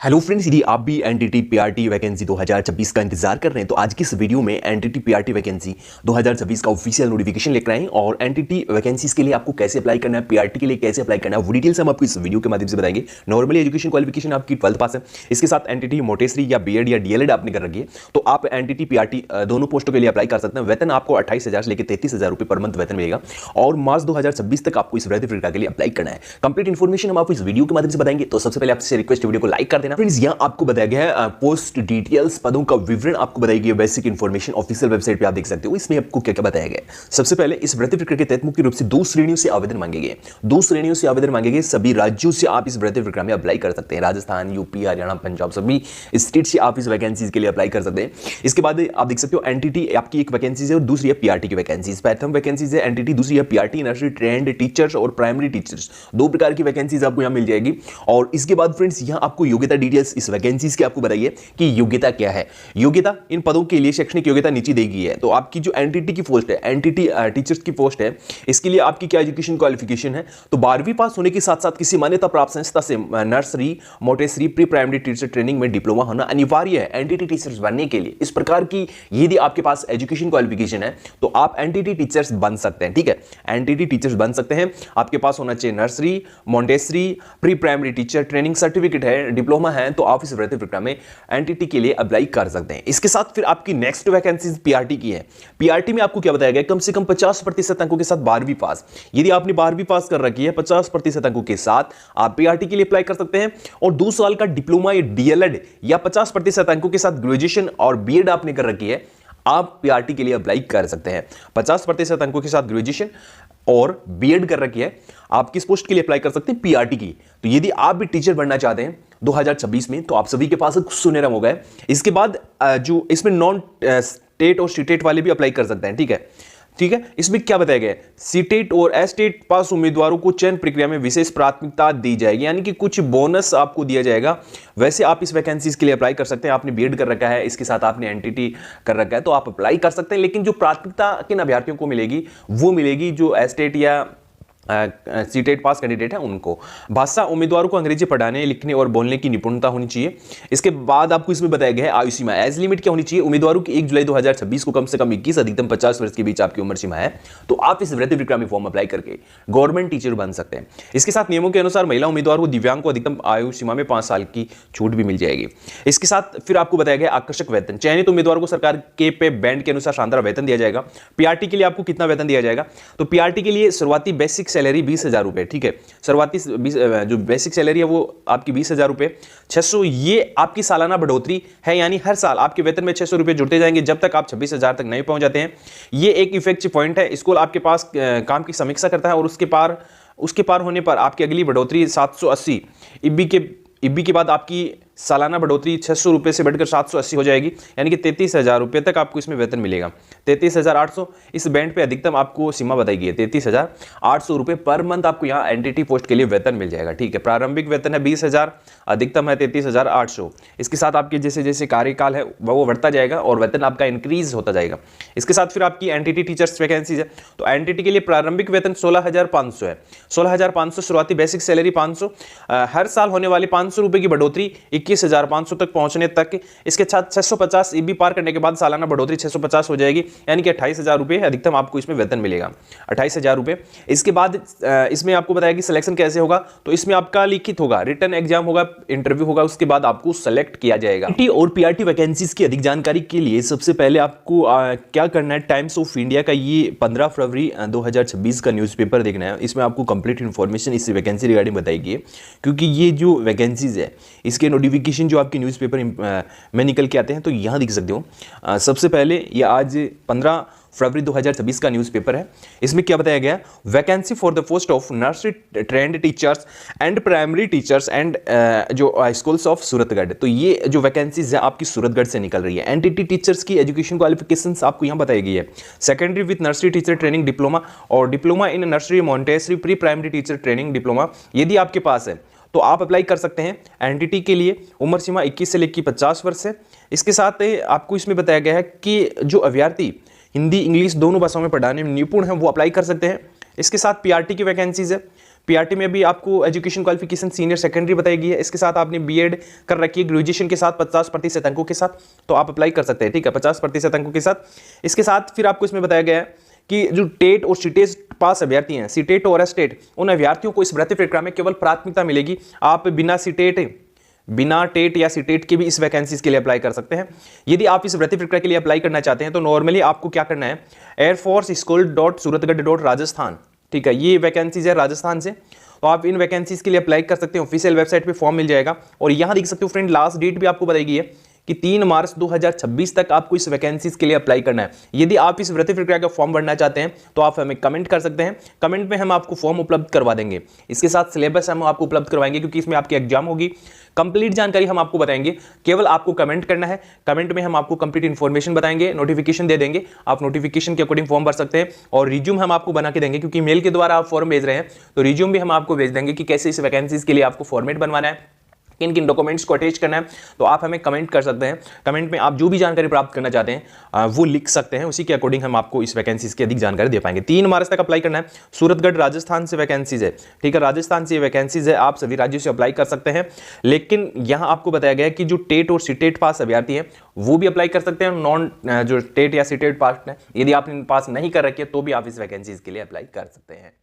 Hello friends, यदि आप भी एनटीटी पीआरटी वैकेंसी 2026 का इंतजार कर रहे हैं तो आज की इस वीडियो में एनटीटी पीआरटी वैकेंसी 2026 का ऑफिशियल नोटिफिकेशन लेकर आए हैं और एनटीटी वैकेंसीज के लिए आपको कैसे अप्लाई करना है, पीआरटी के लिए कैसे अप्लाई करना है, वो डिटेल्स हम आपको इस वीडियो के माध्यम से बताएंगे। नॉर्मली एजुकेशन क्वालिफिकेशन आपकी 12th पास है, इसके साथ एनटीटी मोटेसरी या बीएड या डीएलएड आपने कर रखी है तो आप एनटीटी पीआरटी दोनों पोस्टों के लिए अप्लाई कर सकते हैं। वेतन आपको 28,000 से लेकर 33,000 रुपये पर मंथ वेतन मिलेगा और मार्च 2026 तक आपको इस वृद्धि प्रक्रिया के लिए अप्लाई करना है। कंप्लीट इन्फॉर्मेशन हम आपको इस वीडियो के माध्यम से बताएंगे। तो सबसे पहले आपसे रिक्वेस्ट, वीडियो को लाइक कर देना। फ्रेंड्स, यहाँ आपको बताया गया है पोस्ट डिटेल्स, पदों का विवरण आपको बताई गई, बेसिक इन्फॉर्मेशन ऑफिशियल वेबसाइट पे आप देख सकते हो। इसमें आपको क्या क्या बताया गया है। सबसे पहले इस भर्ती प्रक्रिया के तहत मुख्य रूप से दो श्रेणियों से आवेदन मांगे गए। दो श्रेणियों से आवेदन मांगे गए। सभी राज्यों से आप इस भर्ती प्रक्रिया में अप्लाई कर सकते हैं। राजस्थान, यूपी, हरियाणा, पंजाब, सभी स्टेट से आप इस वैकेंसीज के लिए अप्लाई कर सकते हैं। इसके बाद आप देख सकते हो एनटीटी आपकी एक वैकेंसीज है और दूसरी है पीआरटी की वैकेंसीज। प्रथम वैकेंसीज है एनटीटी, दूसरी है पीआरटी, नर्सरी ट्रेंड टीचर्स और प्राइमरी टीचर्स। दो प्रकार की वैकेंसीज आपको यहां मिल जाएगी। और इसके बाद फ्रेंड्स, यहां आपको योग्यता डिटेल्स इस वैकेंसीज की आपको बताइए कि योग्यता क्या है। योग्यता इन पदों के लिए शैक्षणिक योग्यता नीचे दी गई है। तो आपकी जो एनटीटी की पोस्ट है, एनटीटी टीचर्स की पोस्ट है, इसके लिए आपकी क्या एजुकेशन क्वालिफिकेशन है। तो 12वीं पास होने के साथ साथ किसी मान्यता प्राप्त संस्था से nursery, montessori, pre primary teacher training में डिप्लोमा होना अनिवार्य है एनटीटी टीचर्स बनने के लिए। इस प्रकार की यदि आपके पास एजुकेशन क्वालिफिकेशन है तो आप एनटीटी टीचर्स बन सकते हैं। ठीक है, एनटीटी टीचर्स बन सकते हैं। आपके पास होना चाहिए nursery, montessori, pre primary teacher training certificate है, डिप्लोमा है, तो आप इस भर्ती प्रक्रिया में एनटीटी के लिए अप्लाई कर सकते हैं। इसके साथ फिर आपकी नेक्स्ट वैकेंसी पीआरटी की है। पीआरटी में आपको क्या बताया गया, कम से कम 50% अंकों के साथ 12वीं पास। यदि आपने 12वीं पास कर रखी है 50% अंकों के साथ आप पीआरटी के लिए अप्लाई कर सकते हैं। और 2 साल का डिप्लोमा या डीएलएड या 50% अंकों के साथ ग्रेजुएशन और बीएड आपने कर रखी है, आप पीआरटी के लिए अप्लाई कर सकते हैं। 50% अंकों के साथ ग्रेजुएशन और बीएड कर रखी है, आप किस पोस्ट के लिए अप्लाई कर सकते हैं, पीआरटी की। तो यदि आप भी टीचर बनना चाहते हैं 2026 में तो आप सभी के पास सुनहरा मौका है। इसके बाद जो इसमें नॉन स्टेट और सीटेट वाले भी अप्लाई कर सकते हैं। ठीक है, ठीक है। इसमें क्या बताया गया है, सीटेट और एस्टेट पास उम्मीदवारों को चयन प्रक्रिया में विशेष प्राथमिकता दी जाएगी, यानी कि कुछ बोनस आपको दिया जाएगा। वैसे आप इस वैकेंसीज के लिए अप्लाई कर सकते हैं। आपने बीएड कर रखा है, इसके साथ आपने एनटीटी कर रखा है तो आप अप्लाई कर सकते हैं। लेकिन जो प्राथमिकता किन अभ्यर्थियों को मिलेगी, वो मिलेगी जो एस्टेट या सीटेट पास कैंडिडेट है उनको। भाषा उम्मीदवारों को अंग्रेजी पढ़ाने, लिखने और बोलने की निपुणता होनी चाहिए। इसके बाद आपको इसमें बताया गया है आयु सीमा, एज लिमिट क्या होनी चाहिए। उम्मीदवारों की 1 जुलाई 2026 को कम से कम 21, अधिकतम 50 वर्ष के बीच आपकी उम्र सीमा है तो आप इस भर्ती प्रक्रिया में फॉर्म अप्लाई करके गवर्नमेंट टीचर बन सकते हैं। इसके साथ नियमों के अनुसार महिला उम्मीदवारों को, दिव्यांग को अधिकतम आयु सीमा में 5 साल की छूट भी मिल जाएगी। इसके साथ फिर आपको बताया गया आकर्षक वेतन, चयनित उम्मीदवारों को सरकार के पे बैंड के अनुसार शानदार वेतन दिया जाएगा। पीआरटी के लिए आपको कितना वेतन दिया जाएगा, तो पीआरटी के लिए शुरुआती बेसिक सैलरी 20,000 रुपए। ठीक है, शुरुआती जो बेसिक सैलरी है वो आपकी 20,000 रुपए। 600 ये आपकी सालाना बढ़ोतरी है, यानी हर साल आपके वेतन में 600 रुपए जुड़ते जाएंगे जब तक आप 26,000 तक नहीं पहुंच जाते हैं। ये एक इफेक्टिव पॉइंट है। स्कूल आपके पास काम की समीक्षा करता है और उसके पार होने पर आपकी अगली बढ़ोतरी 780 ईबी के बाद आपकी सालाना बढ़ोतरी 600 रुपए से बढ़कर 780 हो जाएगी, यानी कि 33,000 रुपए तक आपको इसमें वेतन मिलेगा। 33,800 इस बैंड पे अधिकतम आपको सीमा बताई गई है। 33,800 रुपए पर मंथ आपको यहाँ एनटीटी पोस्ट के लिए वेतन मिल जाएगा। ठीक है, प्रारंभिक वेतन है 20,000, अधिकतम है 33,800। इसके साथ आपके जैसे जैसे कार्यकाल है वो बढ़ता जाएगा और वेतन आपका इंक्रीज होता जाएगा। इसके साथ फिर आपकी एनटीटी टीचर्स वैकेंसीज है। तो एनटीटी के लिए प्रारंभिक वेतन 16,500 है। 16,500 शुरुआती बेसिक सैलरी 500, हर साल होने वाली 500 रुपए की बढ़ोतरी 21,500 तक पहुंचने तक। इसके साथ 650 ईबी पार करने के बाद सालाना बढ़ोतरी 650 हो जाएगी, यानी कि 28,000 रुपए अधिकतम आपको इसमें वेतन मिलेगा, 28,000 रुपए। इसके बाद इसमें आपको बताया कि सिलेक्शन कैसे होगा, तो इसमें आपका लिखित होगा, रिटन एग्जाम होगा, इंटरव्यू होगा, उसके बाद आपको सेलेक्ट किया जाएगा। एनटीटी और पीआरटी वैकेंसीज की अधिक जानकारी के लिए सबसे पहले आपको क्या करना है, टाइम्स ऑफ इंडिया का ये 15 फरवरी 2026 का न्यूज़पेपर देखना है। इसमें आपको कंप्लीट इन्फॉर्मेशन इस वैकेंसी रिगार्डिंग बताएगी, क्योंकि ये जो वैकेंसीज है इसके नोटिफिकेशन जो आपके न्यूज़पेपर में निकल के आते हैं तो यहाँ दिख सकते हो। सबसे पहले ये आज 15 फरवरी 2026 का न्यूज़पेपर है। इसमें क्या बताया गया, vacancy for the post of nursery trend teachers and primary teachers and जो स्कूल्स ऑफ सूरतगढ़। तो ये जो वैकेंसीज है आपकी सूरतगढ़ से निकल रही है। एनटीटी टीचर्स की एजुकेशन क्वालिफिकेशंस आपको यहाँ बताई गई है, secondary with nursery teacher training diploma और diploma in nursery montessori pre primary teacher training diploma यदि आपके पास है तो आप अप्लाई कर सकते हैं एनटीटी के लिए। उम्र सीमा 21 से लेकर 50 वर्ष है। इसके साथ आपको इसमें बताया गया है कि जो अभ्यर्थी हिंदी इंग्लिश दोनों भाषाओं में पढ़ाने में निपुण हैं वो अप्लाई कर सकते हैं। इसके साथ पीआरटी की वैकेंसीज है। पीआरटी में भी आपको एजुकेशन क्वालिफिकेशन सीनियर सेकेंडरी बताई गई है। इसके साथ आपने बीएड कर रखी है ग्रेजुएशन के साथ 50% अंकों के साथ, तो आप अप्लाई कर सकते हैं, ठीक है, 50% अंकों के साथ। इसके साथ फिर आपको इसमें बताया गया है कि जो टेट और सीटेट पास अभ्यर्थी हैं, सीटेट और एस्टेट, उन अभ्यर्थियों को इस भर्ती प्रक्रिया में केवल प्राथमिकता मिलेगी। आप बिना टेट या सीटेट के भी इस वैकेंसीज के लिए अप्लाई कर सकते हैं। यदि आप इस भर्ती प्रक्रिया के लिए अप्लाई करना चाहते हैं तो नॉर्मली आपको क्या करना है, airforceschool.suratgarh.rajasthan, ठीक है, ये वैकेंसीज है राजस्थान से, तो आप इन वैकेंसीज के लिए अप्लाई कर सकते हैं। ऑफिशियल वेबसाइट पे फॉर्म मिल जाएगा और यहां देख सकते हो फ्रेंड, लास्ट डेट भी आपको बताई गई है कि 3 मार्च 2026 तक आपको इस वैकेंसीज के लिए अप्लाई करना है। यदि आप इस भर्ती प्रक्रिया का फॉर्म भरना चाहते हैं तो आप हमें कमेंट कर सकते हैं, कमेंट में हम आपको फॉर्म उपलब्ध करवा देंगे। इसके साथ सिलेबस हम आपको उपलब्ध करवाएंगे क्योंकि इसमें आपकी एग्जाम होगी, कंप्लीट जानकारी हम आपको बताएंगे। केवल आपको कमेंट करना है, कमेंट में हम आपको कंप्लीट इन्फॉर्मेशन बताएंगे, नोटिफिकेशन दे देंगे, आप नोटिफिकेशन के अकॉर्डिंग फॉर्म भर सकते हैं और रिज्यूम हम आपको बना के देंगे, क्योंकि मेल के द्वारा आप फॉर्म भेज रहे हैं तो रिज्यूम भी हम आपको भेज देंगे कि कैसे इस वैकेंसीज के लिए आपको फॉर्मेट बनवाना है, किन किन डॉक्यूमेंट्स को अटैच करना है। तो आप हमें कमेंट कर सकते हैं, कमेंट में आप जो भी जानकारी प्राप्त करना चाहते हैं वो लिख सकते हैं, उसी के अकॉर्डिंग हम आपको इस वैकेंसीज की अधिक जानकारी दे पाएंगे। 3 मार्च तक अप्लाई करना है। सूरतगढ़ राजस्थान से वैकेंसीज है, ठीक है, राजस्थान से वैकेंसीज है, आप सभी राज्यों से अप्लाई कर सकते हैं। लेकिन यहां आपको बताया गया है कि जो टेट और सीटेट पास अभ्यर्थी हैं वो भी अप्लाई कर सकते हैं, नॉन जो टेट या सीटेट पास है, यदि आपने पास नहीं कर रखी है तो भी आप इस वैकेंसीज के लिए अप्लाई कर सकते हैं।